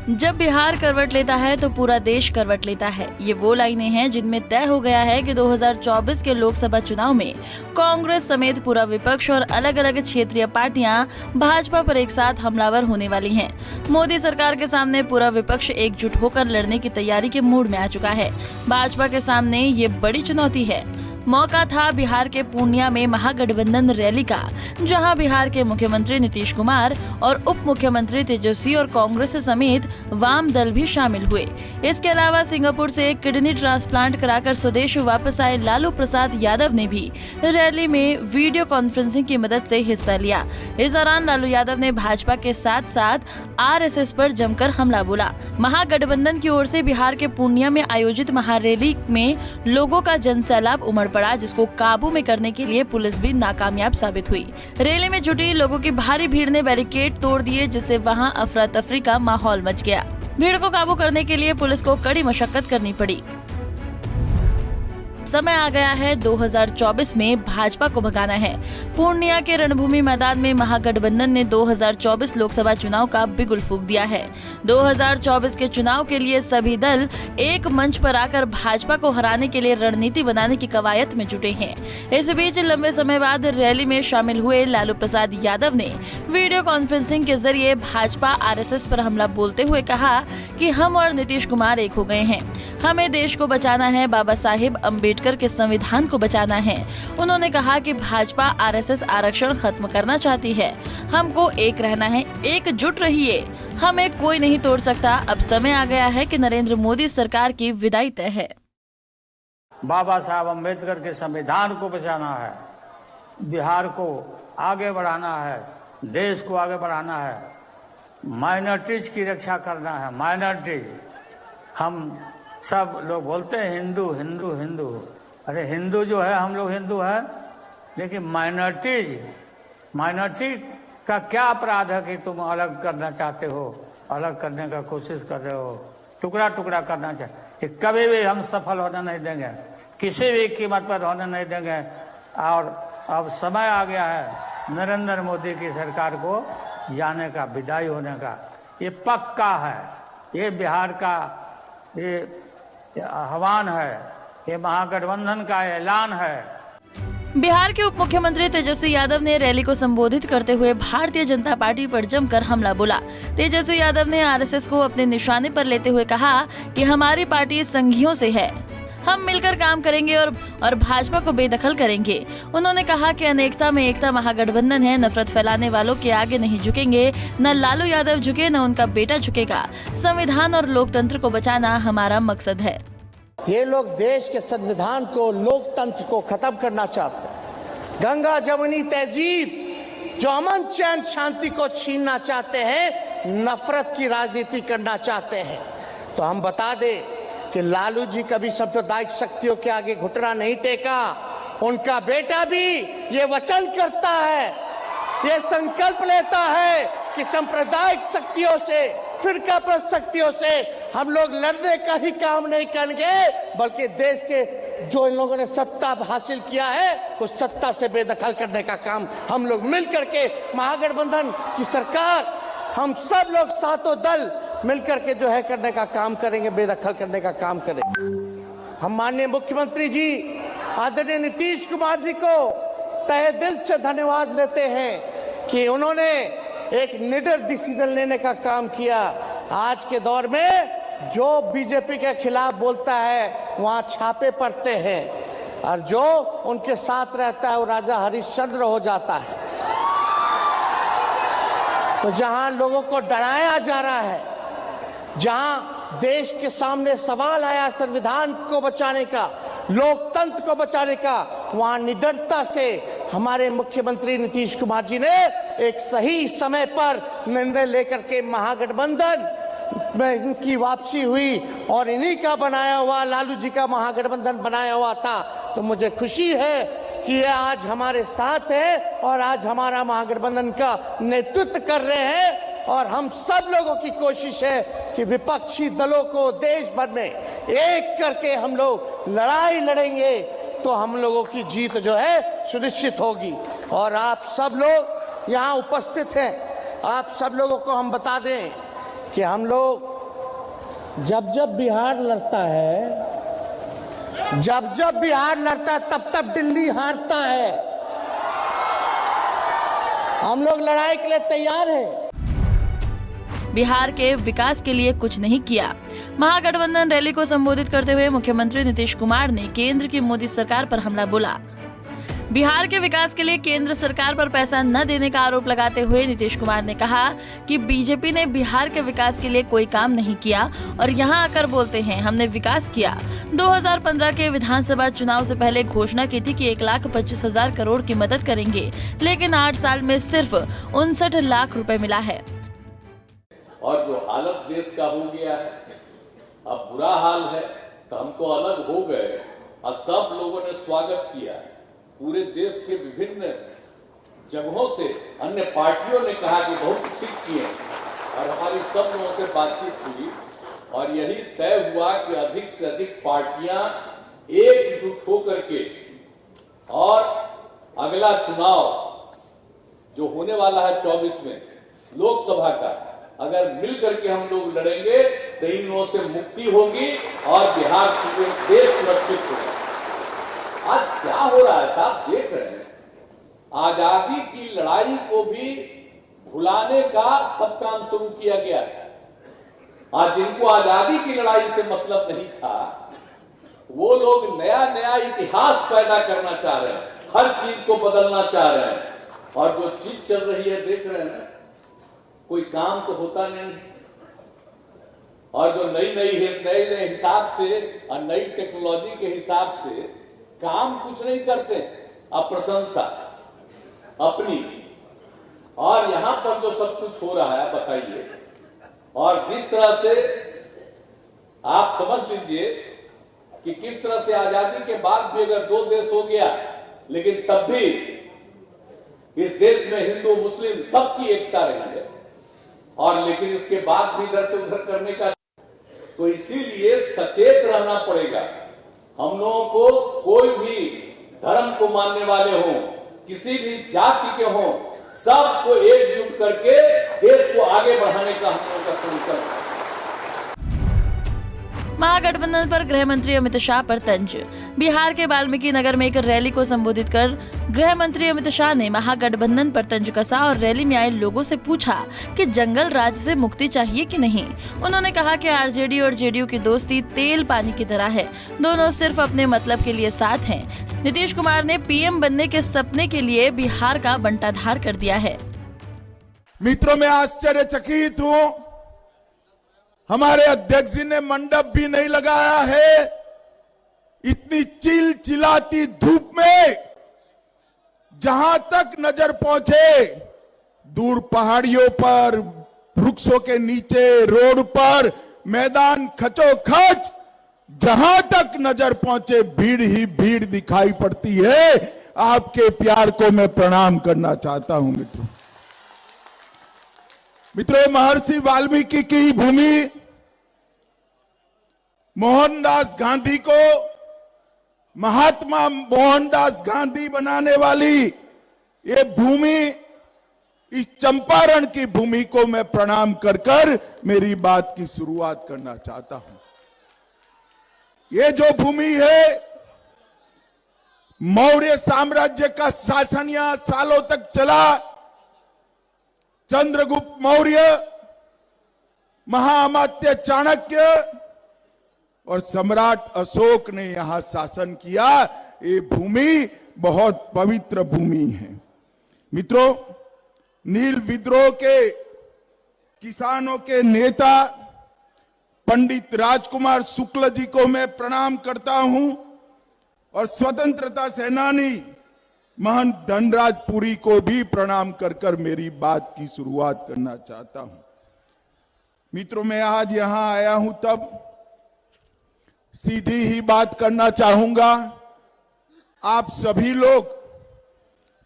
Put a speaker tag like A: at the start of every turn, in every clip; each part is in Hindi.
A: जब बिहार करवट लेता है तो पूरा देश करवट लेता है। ये वो लाइनें हैं जिनमें तय हो गया है कि 2024 के लोकसभा चुनाव में कांग्रेस समेत पूरा विपक्ष और अलग अलग क्षेत्रीय पार्टियां भाजपा पर एक साथ हमलावर होने वाली हैं। मोदी सरकार के सामने पूरा विपक्ष एकजुट होकर लड़ने की तैयारी के मूड में आ चुका है। भाजपा के सामने ये बड़ी चुनौती है। मौका था बिहार के पूर्णिया में महागठबंधन रैली का, जहां बिहार के मुख्यमंत्री नीतीश कुमार और उप मुख्यमंत्री तेजस्वी और कांग्रेस समेत वाम दल भी शामिल हुए। इसके अलावा सिंगापुर से किडनी ट्रांसप्लांट कराकर स्वदेश वापस आए लालू प्रसाद यादव ने भी रैली में वीडियो कॉन्फ्रेंसिंग की मदद से हिस्सा लिया। इस दौरान लालू यादव ने भाजपा के साथ साथ RSS पर जमकर हमला बोला। महागठबंधन की ओर से बिहार के पूर्णिया में आयोजित महारैली में लोगों का जनसैलाब उमड़ पड़ा, जिसको काबू में करने के लिए पुलिस भी नाकामयाब साबित हुई। रैली में जुटी लोगों की भारी भीड़ ने बैरिकेड तोड़ दिए, जिससे वहां अफरा तफरी का माहौल मच गया। भीड़ को काबू करने के लिए पुलिस को कड़ी मशक्कत करनी पड़ी। समय आ गया है 2024 में भाजपा को भगाना है। पूर्णिया के रणभूमि मैदान में महागठबंधन ने 2024 लोकसभा चुनाव का बिगुल फूंक दिया है। 2024 के चुनाव के लिए सभी दल एक मंच पर आकर भाजपा को हराने के लिए रणनीति बनाने की कवायद में जुटे हैं। इस बीच लंबे समय बाद रैली में शामिल हुए लालू प्रसाद यादव ने वीडियो कॉन्फ्रेंसिंग के जरिए भाजपा RSS पर हमला बोलते हुए कहा कि हम और नीतीश कुमार एक हो गए हैं। हमें देश को बचाना है, बाबा साहेब अम्बेडकर के संविधान को बचाना है। उन्होंने कहा कि भाजपा RSS आरक्षण खत्म करना चाहती है। हमको एक रहना है, एकजुट रहिए, हमें कोई नहीं तोड़ सकता। अब समय आ गया है कि नरेंद्र मोदी सरकार की विदाई तय है।
B: बाबा साहब अम्बेडकर के संविधान को बचाना है, बिहार को आगे बढ़ाना है, देश को आगे बढ़ाना है, माइनॉरिटीज की रक्षा करना है। माइनॉरिटी, हम सब लोग बोलते हैं हिंदू हिंदू हिंदू। अरे हिंदू जो है, हम लोग हिंदू है, लेकिन माइनॉरिटी का क्या अपराध है कि तुम अलग करना चाहते हो, अलग करने का कोशिश कर रहे हो, टुकड़ा टुकड़ा करना चाहते। कभी भी हम सफल होने नहीं देंगे, किसी भी कीमत पर होने नहीं देंगे। और अब समय आ गया है नरेंद्र मोदी की सरकार को जाने का, विदाई होने का। ये पक्का है, ये बिहार का ये आह्वान है, ये महागठबंधन का ऐलान है।
A: बिहार के उप मुख्यमंत्री तेजस्वी यादव ने रैली को संबोधित करते हुए भारतीय जनता पार्टी पर जमकर हमला बोला। तेजस्वी यादव ने RSS को अपने निशाने पर लेते हुए कहा कि हमारी पार्टी संघियों से है, हम मिलकर काम करेंगे और भाजपा को बेदखल करेंगे। उन्होंने कहा कि अनेकता में एकता महागठबंधन है, नफरत फैलाने वालों के आगे नहीं झुकेंगे। न लालू यादव झुके, न उनका बेटा झुकेगा। संविधान और लोकतंत्र को बचाना हमारा मकसद है।
C: ये लोग देश के संविधान को, लोकतंत्र को खत्म करना चाहते हैं। गंगा जमुनी तहजीब, जो अमन चैन शांति को छीनना चाहते हैं, नफरत की राजनीति करना चाहते हैं। तो हम बता दें कि लालू जी कभी सांप्रदायिक शक्तियों के आगे घुटना नहीं टेका। उनका बेटा भी ये वचन करता है, ये संकल्प लेता है कि सांप्रदायिक शक्तियों से, फिरकापरस्त शक्तियों से हम लोग लड़ने का ही काम नहीं करेंगे, बल्कि देश के जो इन लोगों ने सत्ता हासिल किया है उस सत्ता से बेदखल करने का काम हम लोग मिल करके, महागठबंधन की सरकार, हम सब लोग सातों दल मिलकर के जो है करने का काम करेंगे, बेदखल करने का काम करेंगे। हम माननीय मुख्यमंत्री जी आदरणीय नीतीश कुमार जी को तहे दिल से धन्यवाद देते हैं कि उन्होंने एक निडर डिसीजन लेने का काम किया। आज के दौर में जो बीजेपी के खिलाफ बोलता है वहां छापे पड़ते हैं, और जो उनके साथ रहता है वो राजा हरिश्चंद्र हो जाता है। तो जहां लोगों को डराया जा रहा है, जहां देश के सामने सवाल आया संविधान को बचाने का, लोकतंत्र को बचाने का, वहां निडरता से हमारे मुख्यमंत्री नीतीश कुमार जी ने एक सही समय पर निर्णय लेकर के महागठबंधन में इनकी वापसी हुई और इन्हीं का बनाया हुआ, लालू जी का महागठबंधन बनाया हुआ था। तो मुझे खुशी है कि ये आज हमारे साथ है और आज हमारा महागठबंधन का नेतृत्व कर रहे हैं। और हम सब लोगों की कोशिश है कि विपक्षी दलों को देश भर में एक करके हम लोग लड़ाई लड़ेंगे, तो हम लोगों की जीत जो है सुनिश्चित होगी। और आप सब लोग यहाँ उपस्थित हैं, आप सब लोगों को हम बता दें कि हम लोग जब जब बिहार लड़ता है तब तब दिल्ली हारता है। हम लोग लड़ाई के लिए तैयार हैं।
A: बिहार के विकास के लिए कुछ नहीं किया। महागठबंधन रैली को संबोधित करते हुए मुख्यमंत्री नीतीश कुमार ने केंद्र की मोदी सरकार पर हमला बोला। बिहार के विकास के लिए केंद्र सरकार पर पैसा न देने का आरोप लगाते हुए नीतीश कुमार ने कहा कि बीजेपी ने बिहार के विकास के लिए कोई काम नहीं किया और यहां आकर बोलते हैं हमने विकास किया। 2015 के विधानसभा चुनाव से पहले घोषणा की थी कि 1,25,000 करोड़ की मदद करेंगे, लेकिन 8 साल में सिर्फ 59 लाख रुपए मिला है।
D: और जो हालत देश का हो गया है, अब बुरा हाल है, तो हम तो अलग हो गए और सब लोगों ने स्वागत किया। पूरे देश के विभिन्न जगहों से अन्य पार्टियों ने कहा कि बहुत ठीक किए और हमारी सब लोगों से बातचीत हुई और यही तय हुआ कि अधिक से अधिक पार्टियां एकजुट होकर के और अगला चुनाव जो होने वाला है 24 में लोकसभा का, अगर मिल करके हम लोग लड़ेंगे तो इन लोगों से मुक्ति होगी और बिहार पूरे देश सुरक्षित होगा। आज क्या हो रहा है साहब, देख रहे हैं, आजादी की लड़ाई को भी भुलाने का सब काम शुरू किया गया है। आज जिनको आजादी की लड़ाई से मतलब नहीं था, वो लोग नया नया इतिहास पैदा करना चाह रहे हैं, हर चीज को बदलना चाह रहे हैं। और जो चीज चल रही है देख रहे हैं, कोई काम तो होता नहीं। और जो नए हिसाब से और नई टेक्नोलॉजी के हिसाब से काम कुछ नहीं करते, अब प्रशंसा अपनी। और यहां पर जो सब कुछ हो रहा है बताइए, और जिस तरह से आप समझ लीजिए कि किस तरह से आजादी के बाद भी अगर 2 देश हो गया, लेकिन तब भी इस देश में हिंदू मुस्लिम सबकी एकता रही है, और लेकिन इसके बाद भी इधर से उधर करने का, तो इसीलिए सचेत रहना पड़ेगा। हम लोगों को, कोई भी धर्म को मानने वाले हों, किसी भी जाति के हों, सबको एकजुट करके देश को आगे बढ़ाने का हम लोगों का संकल्प है।
A: महागठबंधन पर गृह मंत्री अमित शाह पर तंज। बिहार के वाल्मीकि नगर में एक रैली को संबोधित कर गृह मंत्री अमित शाह ने महागठबंधन पर तंज कसा और रैली में आए लोगों से पूछा कि जंगल राज से मुक्ति चाहिए कि नहीं। उन्होंने कहा कि आरजेडी और जेडीयू की दोस्ती तेल पानी की तरह है, दोनों सिर्फ अपने मतलब के लिए साथ हैं। नीतीश कुमार ने पीएम बनने के सपने के लिए बिहार का बंटाधार कर दिया है।
E: मित्रों, मैं आश्चर्यचकित हूँ, हमारे अध्यक्ष जी ने मंडप भी नहीं लगाया है। इतनी चिलचिलाती धूप में जहां तक नजर पहुंचे, दूर पहाड़ियों पर, वृक्षों के नीचे, रोड पर, मैदान खचोखच, जहां तक नजर पहुंचे भीड़ ही भीड़ दिखाई पड़ती है। आपके प्यार को मैं प्रणाम करना चाहता हूं मित्रों, महर्षि वाल्मीकि की भूमि, मोहनदास गांधी को महात्मा मोहनदास गांधी बनाने वाली ये भूमि, इस चंपारण की भूमि को मैं प्रणाम कर मेरी बात की शुरुआत करना चाहता हूं। ये जो भूमि है, मौर्य साम्राज्य का शासन यहां सालों तक चला। चंद्रगुप्त मौर्य, महाअमात्य चाणक्य और सम्राट अशोक ने यहां शासन किया। ये भूमि बहुत पवित्र भूमि है। मित्रों, नील विद्रोह के किसानों के नेता पंडित राजकुमार शुक्ल जी को मैं प्रणाम करता हूं और स्वतंत्रता सेनानी महंत धनराज पुरी को भी प्रणाम कर मेरी बात की शुरुआत करना चाहता हूं। मित्रों, मैं आज यहां आया हूं तब सीधी ही बात करना चाहूंगा। आप सभी लोग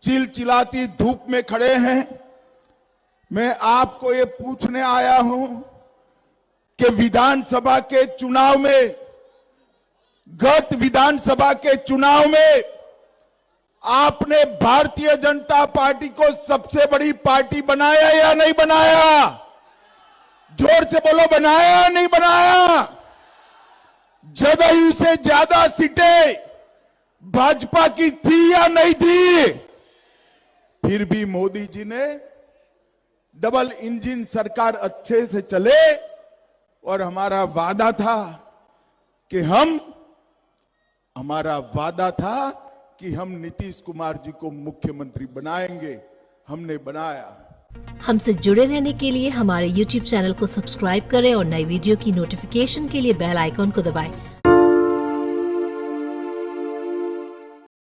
E: चिलचिलाती धूप में खड़े हैं। मैं आपको ये पूछने आया हूं कि विधानसभा के चुनाव में, गत विधानसभा के चुनाव में आपने भारतीय जनता पार्टी को सबसे बड़ी पार्टी बनाया या नहीं बनाया? जोर से बोलो, बनाया या नहीं बनाया? जदयू से ज्यादा सीटें भाजपा की थी या नहीं थी? फिर भी मोदी जी ने डबल इंजन सरकार अच्छे से चले, और हमारा वादा था कि हम नीतीश कुमार जी को मुख्यमंत्री बनाएंगे। हमने बनाया।
F: हमसे जुड़े रहने के लिए हमारे YouTube चैनल को सब्सक्राइब करें और नई वीडियो की नोटिफिकेशन के लिए बेल आइकॉन को दबाएं।